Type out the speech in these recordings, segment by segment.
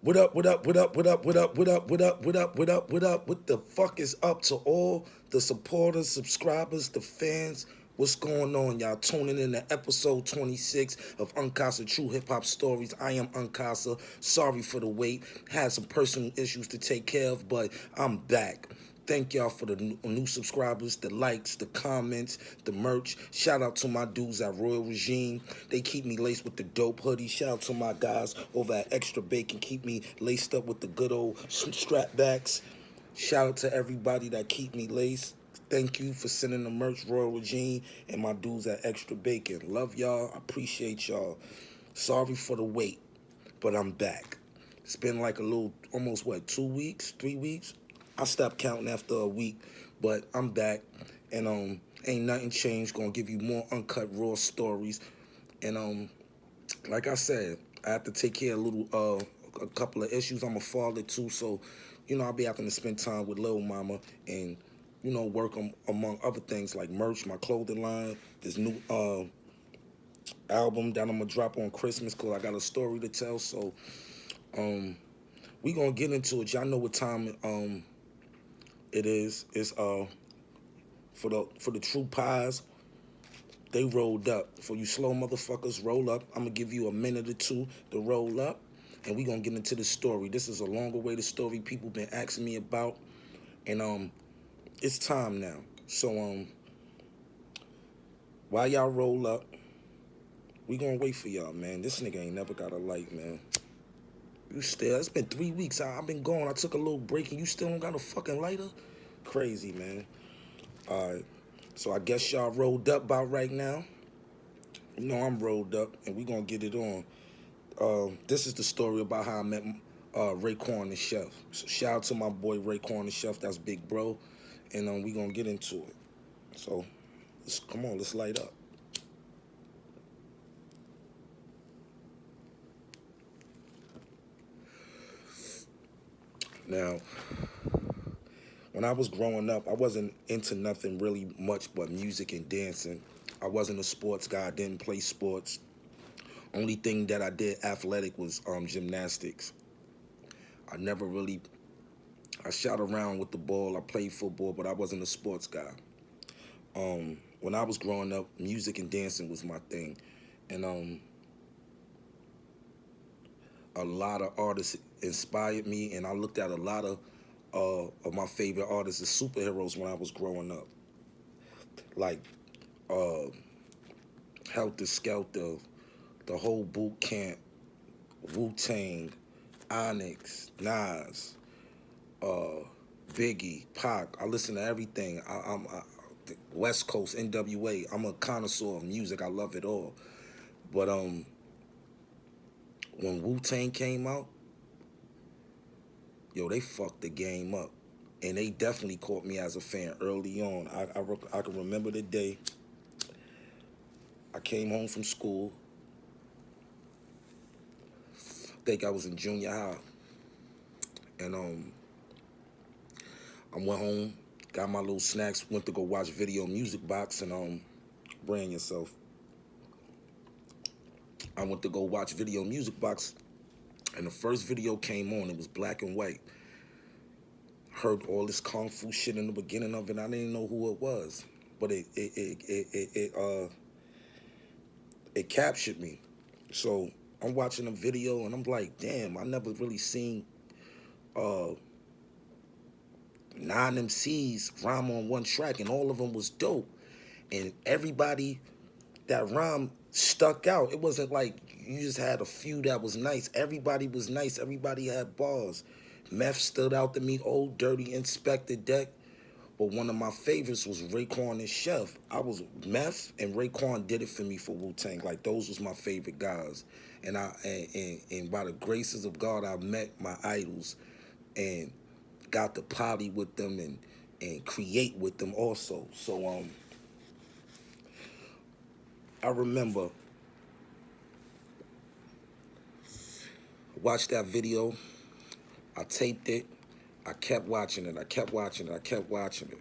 What up, what up, what up, what up, what up, what up, what up, what up, what up, what up? What the fuck is up to all the supporters, subscribers, the fans? What's going on, y'all? Tuning in to episode 26 of Unkasa True Hip Hop Stories. I am Unkasa. Sorry for the wait. Had some personal issues to take care of, but I'm back. Thank y'all for the new subscribers, the likes, the comments, the merch. Shout out to my dudes at Royal Regime. They keep me laced with the dope hoodie. Shout out to my guys over at Extra Bacon. Keep me laced up with the good old strap backs. Shout out to everybody that keep me laced. Thank you for sending the merch, Royal Regime, and my dudes at Extra Bacon. Love y'all. I appreciate y'all. Sorry for the wait, but I'm back. It's been like a little, almost what, 2 weeks, 3 weeks? I stopped counting after a week, but I'm back, and ain't nothing changed. Gonna give you more uncut, raw stories, and like I said, I have to take care of a couple of issues. I'm a father too, so I'll be having to spend time with little mama and work on among other things like merch, my clothing line, this new album that I'm gonna drop on Christmas because I got a story to tell. So we gonna get into it. Y'all know what time it is. It's for the true pies. They rolled up. For you slow motherfuckers, roll up. I'm gonna give you a minute or two to roll up, and we gonna get into the story. This is a longer way the story people been asking me about, and it's time now. So while y'all roll up, we gonna wait for y'all, man. This nigga ain't never got a light, man. You still? It's been 3 weeks. I've been gone. I took a little break, and you still don't got a fucking lighter? Crazy, man. All right. So I guess y'all rolled up about right now. You know I'm rolled up, and we gonna get it on. This is the story about how I met Raekwon the Chef. So shout out to my boy Raekwon the Chef. That's big bro, and we gonna get into it. So come on, let's light up. Now, when I was growing up, I wasn't into nothing really much but music and dancing. I wasn't a sports guy. I didn't play sports. Only thing that I did athletic was gymnastics. I never really I shot around with the ball. I played football, but I wasn't a sports guy. When I was growing up, music and dancing was my thing, and a lot of artists inspired me, and I looked at a lot of my favorite artists as superheroes when I was growing up, like uh, Helter Skelter, the whole boot camp, Wu-Tang, Onyx, Nas, uh, Biggie, Pac. I listen to everything. West Coast, NWA. I'm a connoisseur of music. I love it all. But when Wu-Tang came out, yo, they fucked the game up. And they definitely caught me as a fan early on. I can remember the day I came home from school. I think I was in junior high. And I went home, got my little snacks, went to go watch Video Music Box, and brand yourself. I went to go watch Video Music Box, and the first video came on. It was black and white. Heard all this kung fu shit in the beginning of it. I didn't know who it was, but it captured me. So I'm watching the video, and I'm like, damn, I never really seen uh, 9 MCs rhyme on one track, and all of them was dope. And everybody that rhyme stuck out. It wasn't like you just had a few that was nice. Everybody was nice. Everybody had bars. Meth stood out to me, Old Dirty, Inspector Deck. But one of my favorites was Raekwon and Chef. I was Meth and Raekwon did it for me for Wu-Tang. Like those was my favorite guys. And by the graces of God, I met my idols and got to party with them and create with them also. So I remember watched that video. I taped it. I kept watching it. I kept watching it. I kept watching it.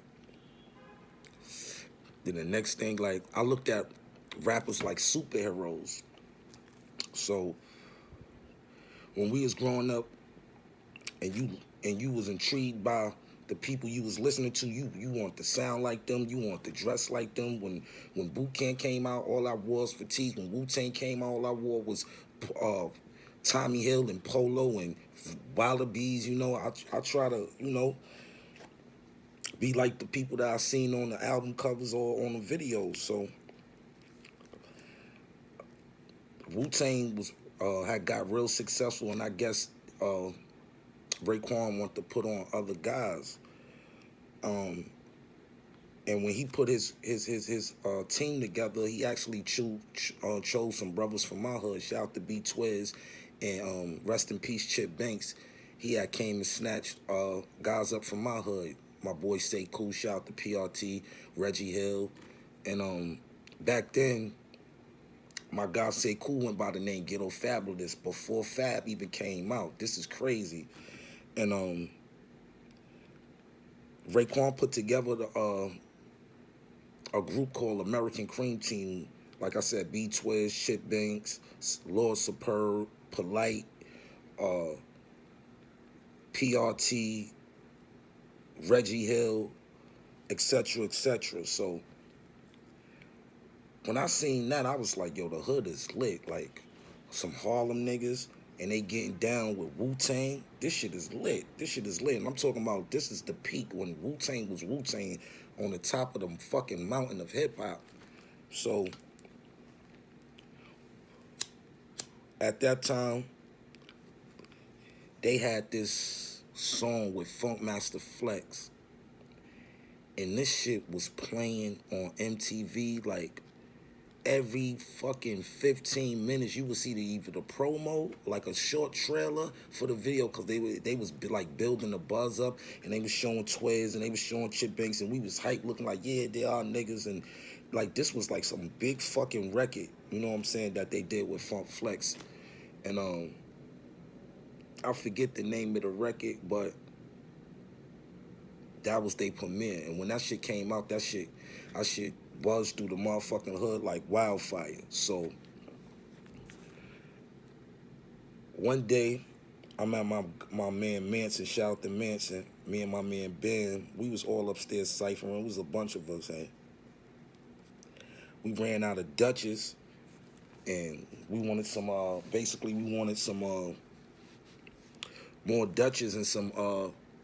Then the next thing, like, I looked at rappers like superheroes. So when we was growing up, and you was intrigued by the people you was listening to, you want to sound like them, you want to dress like them. When Boot Camp came out, all I wore was fatigue. When Wu-Tang came out, all I wore was uh, Tommy Hill and Polo and Wilder Bees. I try to be like the people that I seen on the album covers or on the videos. So Wu-Tang was had got real successful, and I guess Raekwon wanted to put on other guys. And when he put his team together, he actually chose some brothers from my hood. Shout out to B-Twiz and rest in peace Chip Banks. He had came and snatched guys up from my hood. My boy Say Cool, shout out to PRT, Reggie Hill. And back then, my guy Say Cool went by the name Ghetto Fabulous before Fab even came out. This is crazy. And Raekwon put together a group called American Cream Team. Like I said, B-Twiz, Chip Banks, Lord Superb, Polite, PRT, Reggie Hill, etc., etc. So when I seen that, I was like, yo, the hood is lit. Like some Harlem niggas, and they getting down with Wu-Tang. This shit is lit. This shit is lit. And I'm talking about this is the peak when Wu-Tang was Wu-Tang on the top of the fucking mountain of hip-hop. So at that time, they had this song with Funkmaster Flex, and this shit was playing on MTV like every fucking 15 minutes. You would see either the promo, like a short trailer for the video, because they was like building the buzz up, and they was showing Twiz and they was showing Chip Banks, and we was hyped looking like, yeah, they are niggas. And like this was like some big fucking record, you know what I'm saying, that they did with Funk Flex. And I forget the name of the record, but that was their premiere. And when that shit came out, that shit buzzed through the motherfucking hood like wildfire. So one day, I'm at my man Manson, shout out to Manson. Me and my man Ben, we was all upstairs ciphering. It was a bunch of us, hey. We ran out of Dutchess, and we wanted some, more Dutchess and some,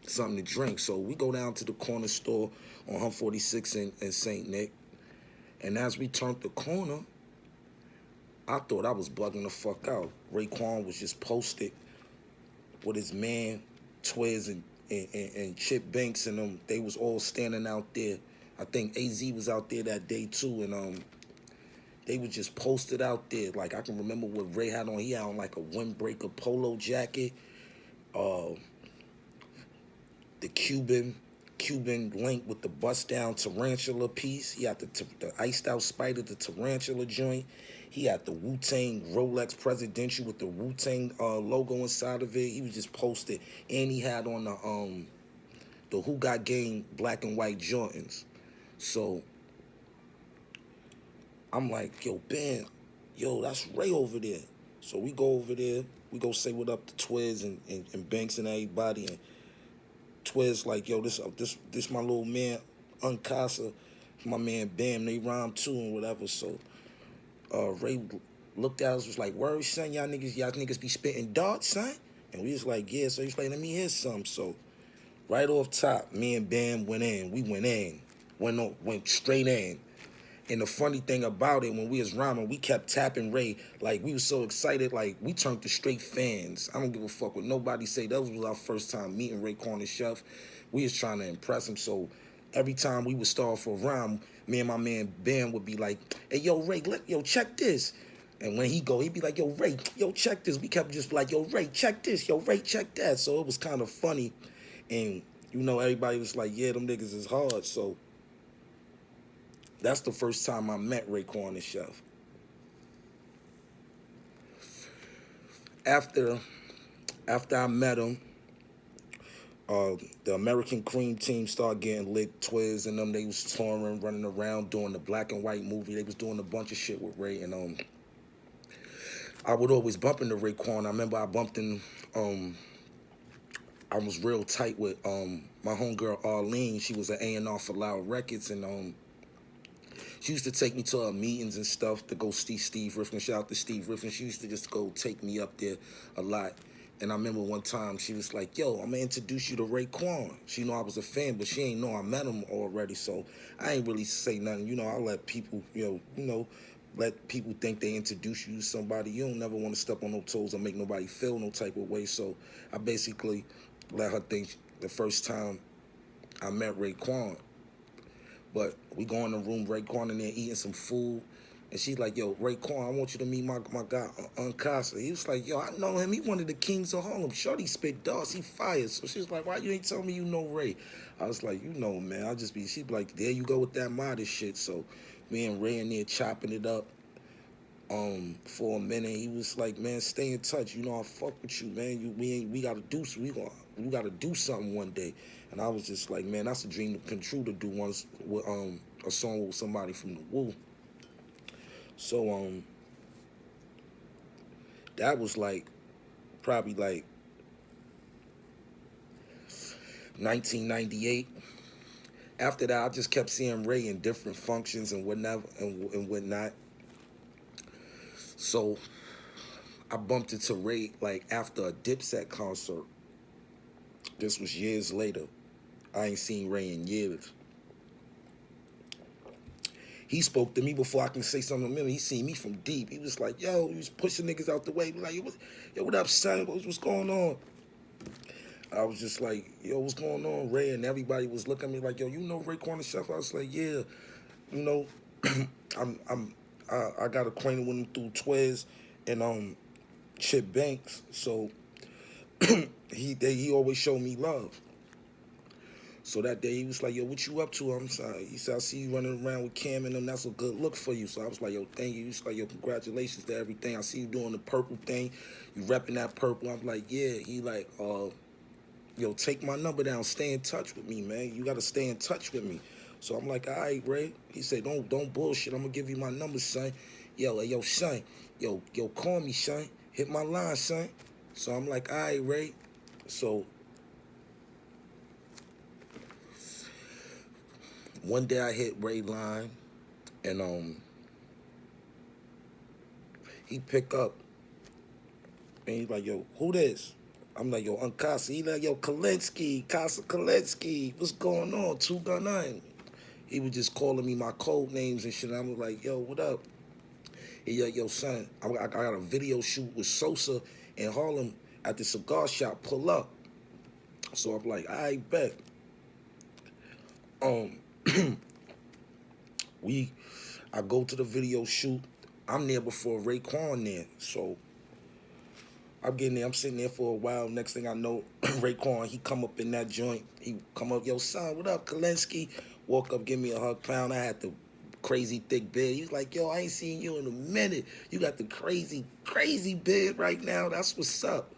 something to drink. So we go down to the corner store on 146 in St. Nick. And as we turned the corner, I thought I was bugging the fuck out. Raekwon was just posted with his man, Twiz and Chip Banks, and them. They was all standing out there. I think AZ was out there that day too, and they was just posted out there. Like I can remember what Ray had on. He had on like a windbreaker polo jacket, the Cuban link with the bust down tarantula piece. He had the iced out Spider, the tarantula joint. He had the Wu-Tang Rolex Presidential with the Wu-Tang logo inside of it. He was just posted, and he had on the Who Got Game black and white Jordans. So I'm like, yo, Ben, yo, that's Ray over there. So we go over there. We go say what up to Twiz and Banks and everybody. And Twiz like, yo, this my little man, Unkasa, my man Bam, they rhyme too and whatever. So Ray looked at us, was like, word, son, y'all niggas be spitting darts, son? And we was like, yeah. So he was like, let me hear some. So right off top, me and Bam went in. We went straight in. And the funny thing about it, when we was rhyming, we kept tapping Ray. Like, we was so excited, like, we turned to straight fans. I don't give a fuck what nobody say. That was our first time meeting Raekwon and Chef. We was trying to impress him, so every time we would start for a rhyme, me and my man Ben would be like, hey, yo, Ray, check this. And when he'd be like, yo, Ray, yo, check this. We kept just like, yo, Ray, check this. Yo, Ray, check that. So it was kind of funny. And, everybody was like, yeah, them niggas is hard. So that's the first time I met Raekwon and Chef. After I met him, the American Cream Team started getting lit. Twiz and them, they was touring, running around, doing the black and white movie. They was doing a bunch of shit with Ray, and I would always bump into Raekwon. I remember I bumped in I was real tight with my homegirl Arlene. She was an A&R for Loud Records, and she used to take me to her meetings and stuff to go see Steve Rifkin. Shout out to Steve Rifkin. She used to just go take me up there a lot. And I remember one time she was like, yo, I'm gonna introduce you to Raekwon. She know I was a fan, but she ain't know I met him already, so I ain't really say nothing. You know, I let people, let people think they introduce you to somebody. You don't never want to step on no toes or make nobody feel no type of way. So I basically let her think the first time I met Raekwon. But we go in the room, Raekwon in there eating some food. And she's like, yo, Raekwon, I want you to meet my guy, Unkasa. He was like, yo, I know him. He one of the kings of Harlem. Shorty spit dogs. He fired. So she's like, why you ain't tell me you know Ray? I was like, you know, man. She'd be like, there you go with that modest shit. So me and Ray in there chopping it up for a minute. He was like, man, stay in touch. You know, I fuck with you, man. We gotta do we gotta do something one day. And I was just like, man, that's a dream to come true to do once with a song with somebody from the Woo. So that was like probably like 1998. After that, I just kept seeing Ray in different functions and whatnot and whatnot. So I bumped into Ray like after a Dipset concert. This was years later. I ain't seen Ray in years. He spoke to me before I can say something to him. He seen me from deep. He was like, yo, he was pushing niggas out the way. Like, yo, what up, son? What's going on? I was just like, yo, what's going on, Ray? And everybody was looking at me like, yo, you know Raekwon and stuff? I was like, yeah, you know, I got acquainted with him through Twiz and Chip Banks. So he always showed me love. So that day he was like, yo, what you up to? I'm sorry. He said, I see you running around with Cam and them. That's a good look for you. So I was like, yo, thank you. He was like, yo, congratulations to everything. I see you doing the purple thing. You repping that purple. I'm like, yeah. He like, yo, take my number down. Stay in touch with me, man. You got to stay in touch with me. So I'm like, all right, Ray. He said, don't bullshit. I'm going to give you my number, son. Yo, son. Yo, call me, son. Hit my line, son. So I'm like, all right, Ray. So one day I hit Ray line, and he pick up, and he's like, yo, who this? I'm like, yo, Unkasa. He like, yo, Casa Kalensky. What's going on? 2 Gun 9. He was just calling me my code names and shit. I was like, yo, what up? He like, yo, son, I got a video shoot with Sosa in Harlem at the cigar shop. Pull up. So I'm like, I bet. I go to the video shoot. I'm there before Raekwon there. So I'm getting there. I'm sitting there for a while. Next thing I know, Raekwon, he come up in that joint. He come up, yo, son, what up, Kalensky? Walk up, give me a hug, pound. I had the crazy thick beard. He was like, yo, I ain't seen you in a minute. You got the crazy, crazy beard right now. That's what's up.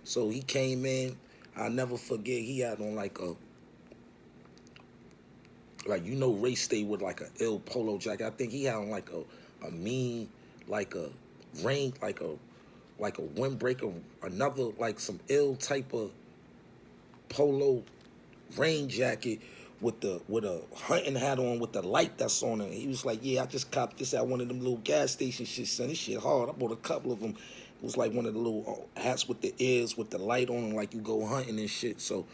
So he came in. I'll never forget. He had on like you know, Ray stayed with like a ill polo jacket. I think he had on like a mean, like a rain, like a windbreaker, another like some ill type of polo rain jacket with a hunting hat on with the light that's on it. He was like, yeah, I just copped this at one of them little gas station shit, son. This shit hard. I bought a couple of them. It was like one of the little hats with the ears with the light on them, like you go hunting and shit. So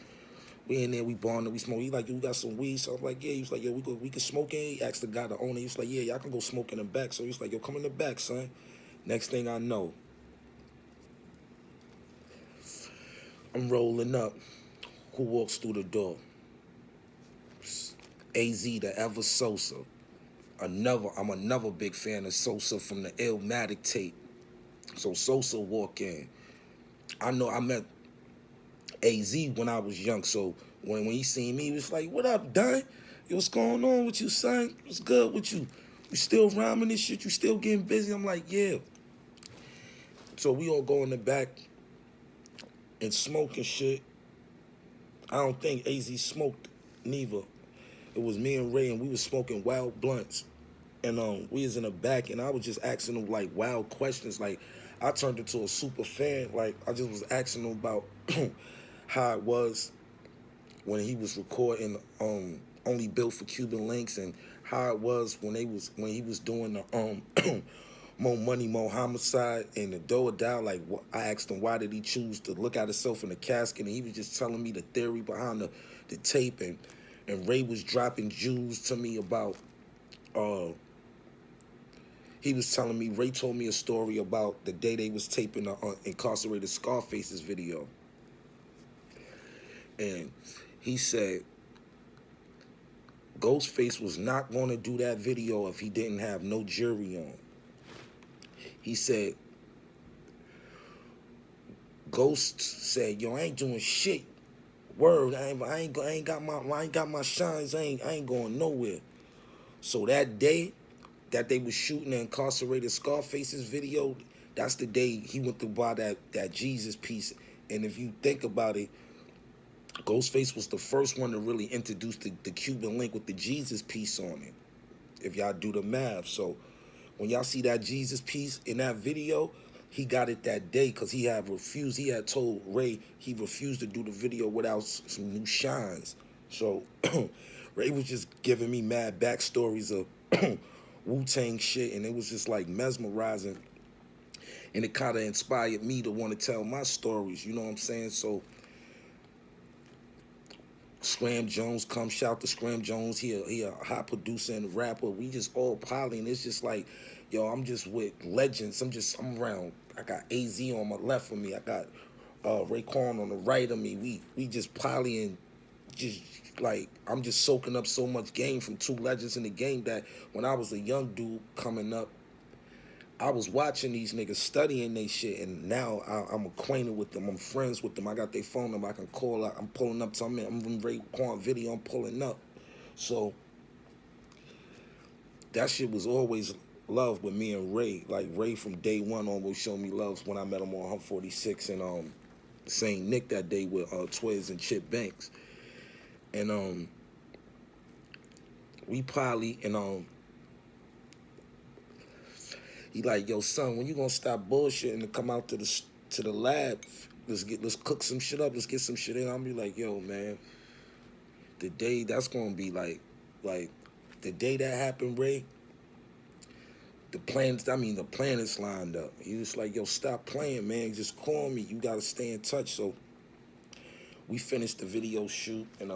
we in there, we bonded, we smoke. He like, you got some weed? So I'm like, yeah. He was like, yo, we can smoke in. He asked the guy, the owner. He was like, yeah, y'all can go smoke in the back. So he's like, yo, come in the back, son. Next thing I know, I'm rolling up. Who walks through the door? AZ, the Ever Sosa. I'm another big fan of Sosa from the Illmatic tape. So Sosa walk in. I know I met AZ when I was young, so when he seen me, he was like, what up, Don? Yo, what's going on with you, son? What's good with you? You still rhyming this shit? You still getting busy? I'm like, yeah. So we all go in the back and smoke and shit. I don't think AZ smoked neither. It was me and Ray, and we was smoking wild blunts. And we was in the back, and I was just asking him, like, wild questions. Like, I turned into a super fan. Like, I just was asking him about how it was when he was recording Only Built for Cuban Links, and how it was when he was doing the More Money, More Homicide and the Do or Die. Like, I asked him why did he choose to look at himself in the casket, and he was just telling me the theory behind the tape, and Ray was dropping jewels to me about he was telling me, Ray told me a story about the day they was taping the Incarcerated Scarface's video. And he said Ghostface was not going to do that video if he didn't have no jury on. He said, Ghost said, yo, I ain't doing shit. Word, I ain't got my shines, I ain't going nowhere. So that day that they was shooting the Incarcerated Scarface's video, that's the day he went to buy that Jesus piece. And if you think about it, Ghostface was the first one to really introduce the Cuban link with the Jesus piece on it, if y'all do the math. So when y'all see that Jesus piece in that video, he got it that day because he had refused. He had told Ray he refused to do the video without some new shines. So Ray was just giving me mad backstories of Wu-Tang shit, and it was just like mesmerizing. And it kind of inspired me to want to tell my stories, you know what I'm saying? So Scram Jones, come shout to Scram Jones. He a hot producer and rapper. We just all polying. It's just like, yo, I'm just with legends. I'm around. I got AZ on my left of me. I got Raekwon on the right of me. We just polying. Just like, I'm just soaking up so much game from two legends in the game that when I was a young dude coming up, I was watching these niggas studying they shit, and now I'm acquainted with them. I'm friends with them. I got their phone number. I can call out. I'm pulling up to them. I'm in Raekwon video. I'm pulling up. So that shit was always love with me and Ray. Like, Ray from day one always showed me love when I met him on Hump 46 and St. Nick that day with Twiz and Chip Banks. And we probably, and he like, yo, son, when you gonna stop bullshitting and come out to the lab? Let's cook some shit up. Let's get some shit in. I'll be like, yo, man, the day that's gonna be like the day that happened, Ray. The planets lined up. He was like, yo, stop playing, man. Just call me. You gotta stay in touch. So we finished the video shoot, and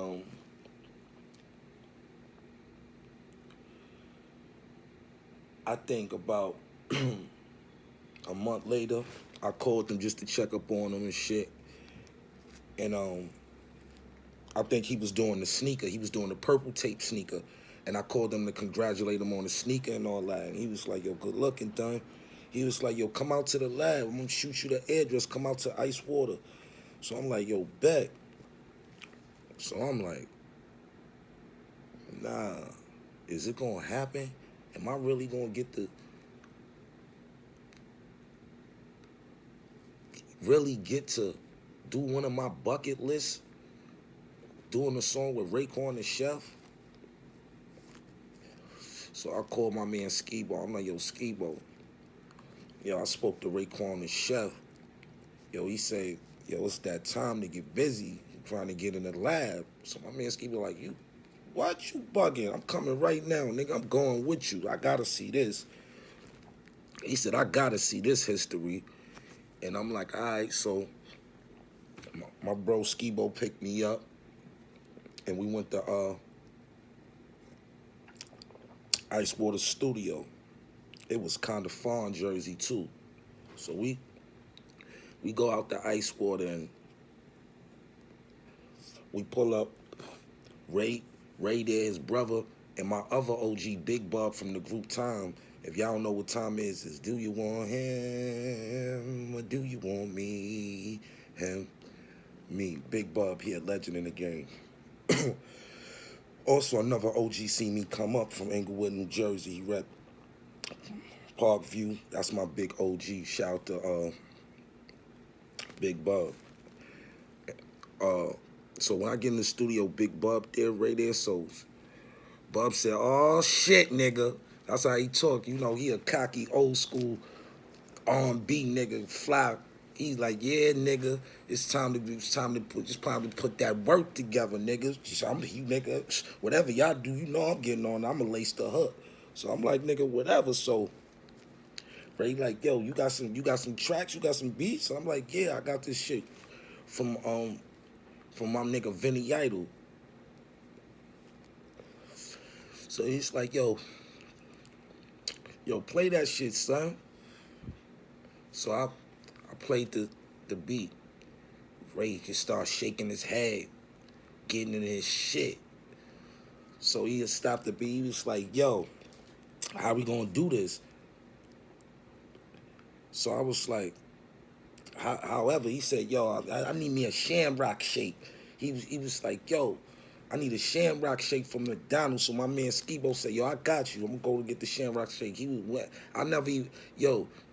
I think about a month later, I called him just to check up on him and shit. And I think he was doing the sneaker. He was doing the purple tape sneaker. And I called him to congratulate him on the sneaker and all that. And he was like, yo, good looking, done. He was like, yo, come out to the lab. I'm going to shoot you the address. Come out to Ice Water. So I'm like, yo, bet. So I'm like, nah, is it going to happen? Am I really going to get to do one of my bucket lists, doing a song with Raekwon and Chef? So I called my man Skibo. I'm like, yo, Skibo, yo, I spoke to Raekwon and Chef. Yo, he said, yo, it's that time to get busy trying to get in the lab. So my man Skibo like, you, what, you bugging? I'm coming right now, nigga. I'm going with you. I gotta see this. He said, I gotta see this history. And I'm like, all right. So my bro Skibo picked me up, and we went to Ice Water Studio. It was kind of far in Jersey too. So we go out to Ice Water, and we pull up. Ray there, his brother, and my other OG, Big Bub from the group Time. If y'all don't know what Time is do you want him or do you want me? Him, me, Big Bub, he a legend in the game. Also, another OG seen me come up from Englewood, New Jersey. He rep Parkview. That's my big OG. Shout out to Big Bub. So when I get in the studio, Big Bub there, right there. So Bub said, oh, shit, nigga. That's how he talk. You know, he a cocky, old school R&B nigga, fly He's like, yeah, nigga, it's time to put that work together, nigga. You nigga, whatever y'all do, you know I'm getting on. I'ma lace the hook. So I'm like, nigga, whatever. So Ray like, yo, you got some tracks, you got some beats. So I'm like, yeah, I got this shit from my nigga Vinny Idol. So he's like, yo, play that shit, son. So I played the beat. Ray just start shaking his head, getting in his shit. So he had stopped the beat. He was like, yo, how we gonna do this? So I was like, however, he said, yo, I need me a shamrock shake. He was like, yo, I need a shamrock shake from McDonald's. So my man Skibo said, yo, I got you. I'm gonna go to get the shamrock shake. He was wet.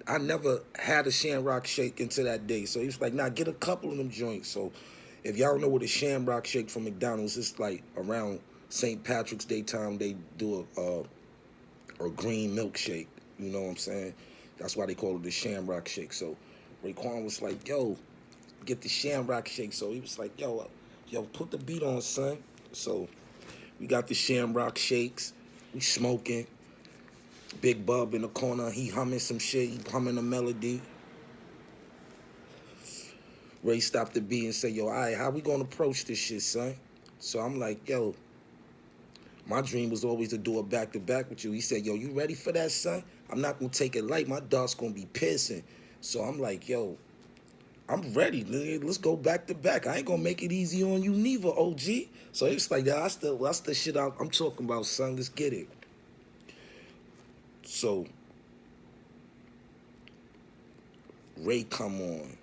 I never had a shamrock shake until that day. So he was like, nah, get a couple of them joints. So if y'all don't know what a shamrock shake from McDonald's, it's like around St. Patrick's Day time, they do a green milkshake. You know what I'm saying? That's why they call it the shamrock shake. So Raekwon was like, yo, get the shamrock shake. So he was like, yo, put the beat on, son. So we got the shamrock shakes. We smoking. Big Bub in the corner. He humming some shit. He humming a melody. Ray stopped the beat and said, yo, all right, how we gonna approach this shit, son? So I'm like, yo, my dream was always to do a back-to-back with you. He said, yo, you ready for that, son? I'm not gonna take it light. My dart's gonna be piercing. So I'm like, yo, I'm ready. Let's go back to back. I ain't gonna make it easy on you neither, OG. So it's like that's the shit I'm talking about, son. Let's get it. So Ray come on.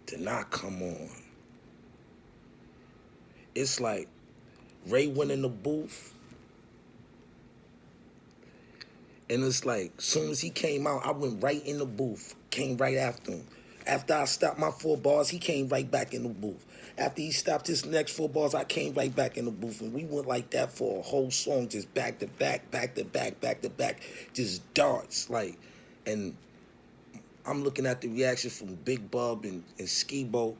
Did not come on. It's like Ray went in the booth. And it's like, soon as he came out, I went right in the booth. Came right after him. After I stopped my 4 bars, he came right back in the booth. After he stopped his next 4 bars, I came right back in the booth. And we went like that for a whole song, just back to back, back to back, back to back. Just darts, like. And I'm looking at the reaction from Big Bub and Skibo.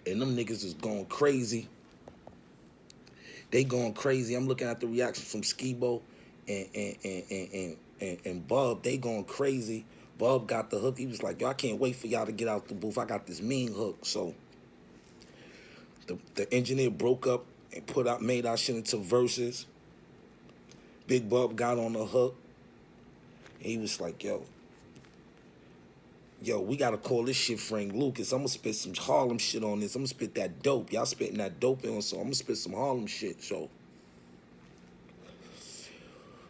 And them niggas is going crazy. They going crazy. I'm looking at the reaction from Skibo and Bub. They going crazy. Bub got the hook. He was like, yo, I can't wait for y'all to get out the booth. I got this mean hook. So the engineer broke up and made our shit into verses. Big Bub got on the hook. And he was like, yo, we gotta call this shit Frank Lucas. I'm gonna spit some Harlem shit on this. I'm gonna spit that dope. Y'all spitting that dope in, so I'm gonna spit some Harlem shit. So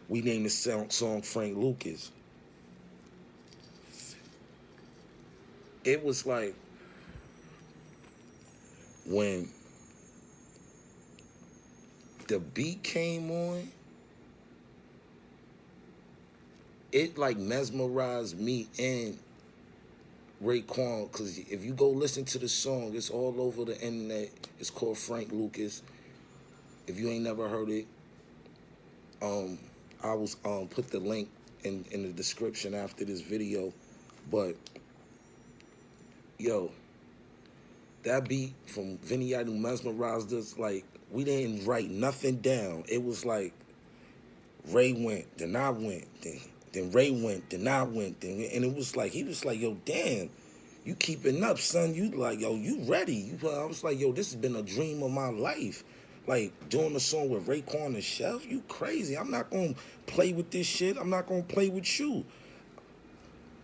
we named the song Frank Lucas. It was like when the beat came on, it like mesmerized me and Raekwon, because if you go listen to the song, it's all over the internet. It's called Frank Lucas. If you ain't never heard it, I was put the link in the description after this video. But yo, that beat from Vinny Idol mesmerized us. Like, we didn't write nothing down. It was like Ray went, then I went, then Ray went, then I went, and it was like, he was like, yo, damn, you keeping up, son. You like, yo, you ready. I was like, yo, this has been a dream of my life. Like, doing a song with Raekwon and Chef, you crazy. I'm not going to play with this shit. I'm not going to play with you.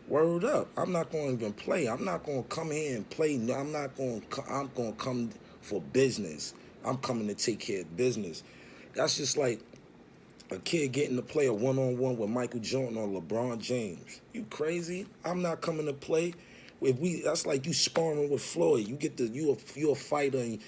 Word up. I'm not going to even play. I'm not going to come here and play. I'm going to come for business. I'm coming to take care of business. That's just like a kid getting to play a one-on-one with Michael Jordan or LeBron James. You crazy? I'm not coming to play. That's like you sparring with Floyd. You're a fighter and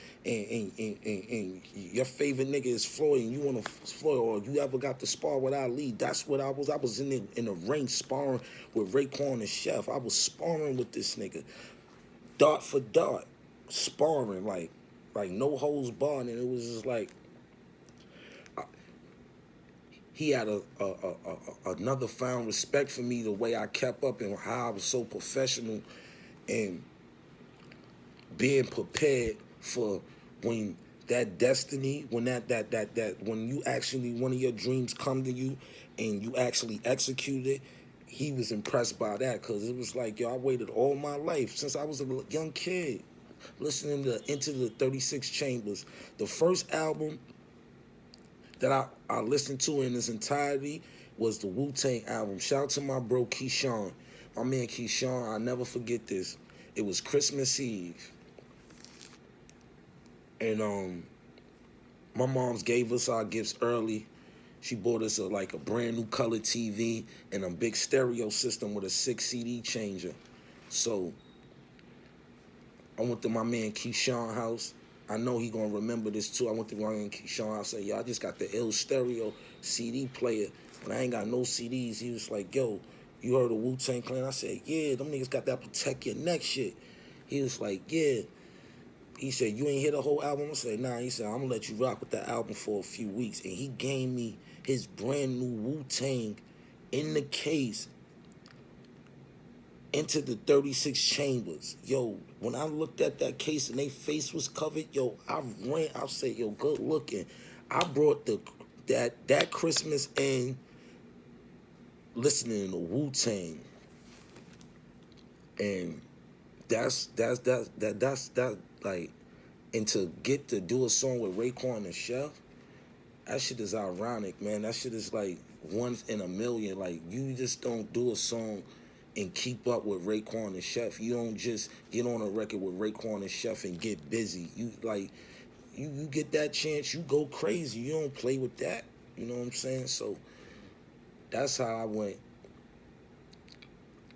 your favorite nigga is Floyd and you want to Floyd, or you ever got to spar with Ali. That's what I was. I was in the ring sparring with Raekwon and Chef. I was sparring with this nigga, dart for dart, sparring like no holds barred, and it was just like he had another found respect for me, the way I kept up and how I was so professional and being prepared for when that destiny, when that when you actually, one of your dreams come to you and you actually execute it. He was impressed by that, because it was like, yo, I waited all my life since I was a young kid listening to Into the 36 Chambers. The first album that I listened to in its entirety was the Wu-Tang album. Shout out to my bro Keyshawn. My man Keyshawn, I'll never forget this. It was Christmas Eve. And my mom's gave us our gifts early. She bought us a brand new color TV and a big stereo system with a 6 CD changer. So I went to my man Keyshawn house. I know he gonna remember this too. I went to my man Keyshawn house. I said, yo, I just got the ill stereo CD player, but I ain't got no CDs. He was like, yo, you heard of Wu-Tang Clan? I said, yeah, them niggas got that protect your neck shit. He was like, yeah. He said, you ain't hear the whole album? I said, nah. He said, I'm gonna let you rock with the album for a few weeks. And he gave me his brand new Wu-Tang in the case, Into the 36 Chambers. Yo, when I looked at that case and their face was covered, yo, I said, yo, good looking. I brought that Christmas in listening to Wu-Tang. And that's like, and to get to do a song with Raekwon and Chef, that shit is ironic, man. That shit is like once in a million. Like, you just don't do a song and keep up with Raekwon and Chef. You don't just get on a record with Raekwon and Chef and get busy. You like, you get that chance, you go crazy. You don't play with that. You know what I'm saying? So that's how I went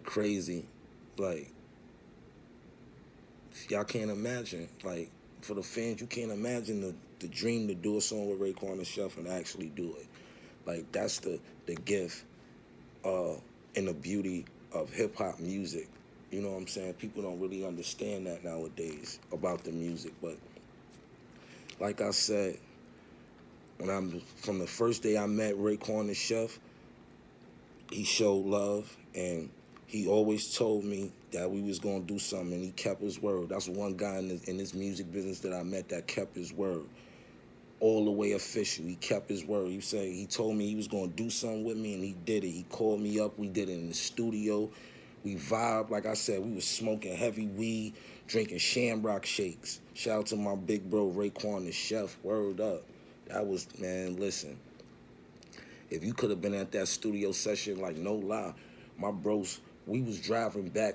crazy. Like, y'all can't imagine. Like, for the fans, you can't imagine the dream to do a song with Raekwon and Chef and actually do it. Like, that's the gift and the beauty of hip-hop music. You know what I'm saying? People don't really understand that nowadays about the music. But like I said, from the first day I met Raekwon and Chef, he showed love, and he always told me that we was gonna do something, and he kept his word. That's one guy in this music business that I met that kept his word. All the way official. He kept his word. He told me he was gonna do something with me, and he did it. He called me up. We did it in the studio. We vibed. Like I said, we was smoking heavy weed, drinking Shamrock shakes. Shout out to my big bro Raekwon the Chef. Word up. That was, man, listen. If you could have been at that studio session, like, no lie, my bros, we was driving back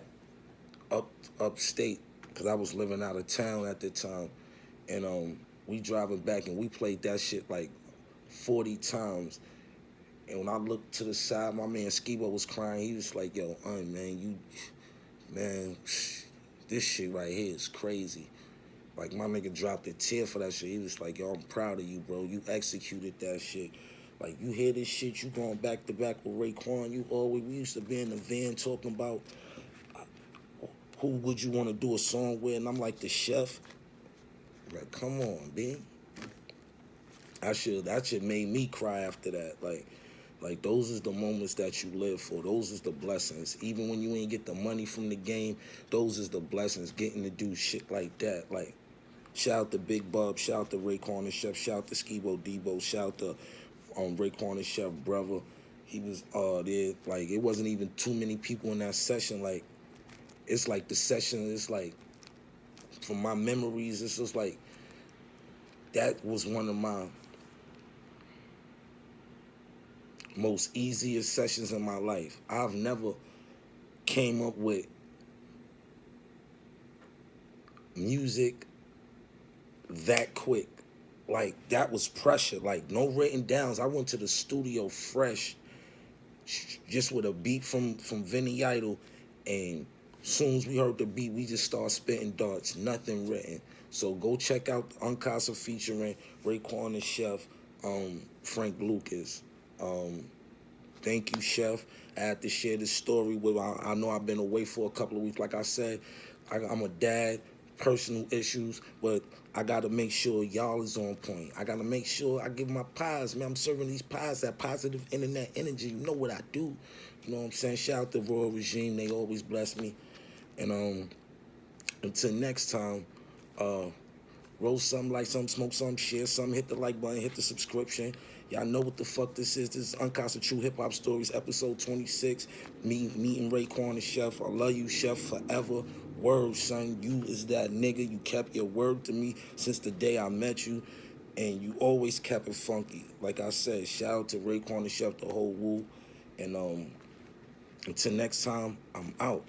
upstate, because I was living out of town at the time, and we driving back and we played that shit like 40 times. And when I looked to the side, my man Skibo was crying. He was like, yo, man, this shit right here is crazy. Like, my nigga dropped a tear for that shit. He was like, yo, I'm proud of you, bro. You executed that shit. Like, you hear this shit, you going back to back with Raekwon. We used to be in the van talking about who would you want to do a song with, and I'm like, the Chef. Like, come on, B. That shit made me cry after that. Like, those is the moments that you live for. Those is the blessings. Even when you ain't get the money from the game, those is the blessings, getting to do shit like that. Like, shout out to Big Bub, shout out to Raekwon and Chef, shout out to Skibo Debo, shout out to Raekwon and Chef brother. He was there. Like, it wasn't even too many people in that session. Like, it's like the session, it's like, from my memories, it's just like, that was one of my most easiest sessions in my life. I've never came up with music that quick. Like, that was pressure. Like, no written downs. I went to the studio fresh, just with a beat from Vinny Idol, and soon as we heard the beat, we just started spitting darts. Nothing written. So go check out Unkasa featuring Raekwon and Chef, Frank Lucas. Thank you, Chef. I had to share this story with. I know I've been away for a couple of weeks. Like I said, I'm a dad. personal issues, but I gotta make sure y'all is on point. I gotta make sure I give my pies, man. I'm serving these pies that positive internet energy. You know what I do. You know what I'm saying? Shout out to Royal Regime. They always bless me. And until next time, roll something, like something, smoke something, share something, hit the like button, hit the subscription. Y'all know what the fuck this is. This is Unkasa True Hip Hop Stories, episode 26. Me meeting Raekwon and Chef. I love you, Chef, forever. Word, son. You is that nigga. You kept your word to me since the day I met you. And you always kept it funky. Like I said, shout out to Raekwon and Chef, the whole woo. And until next time, I'm out.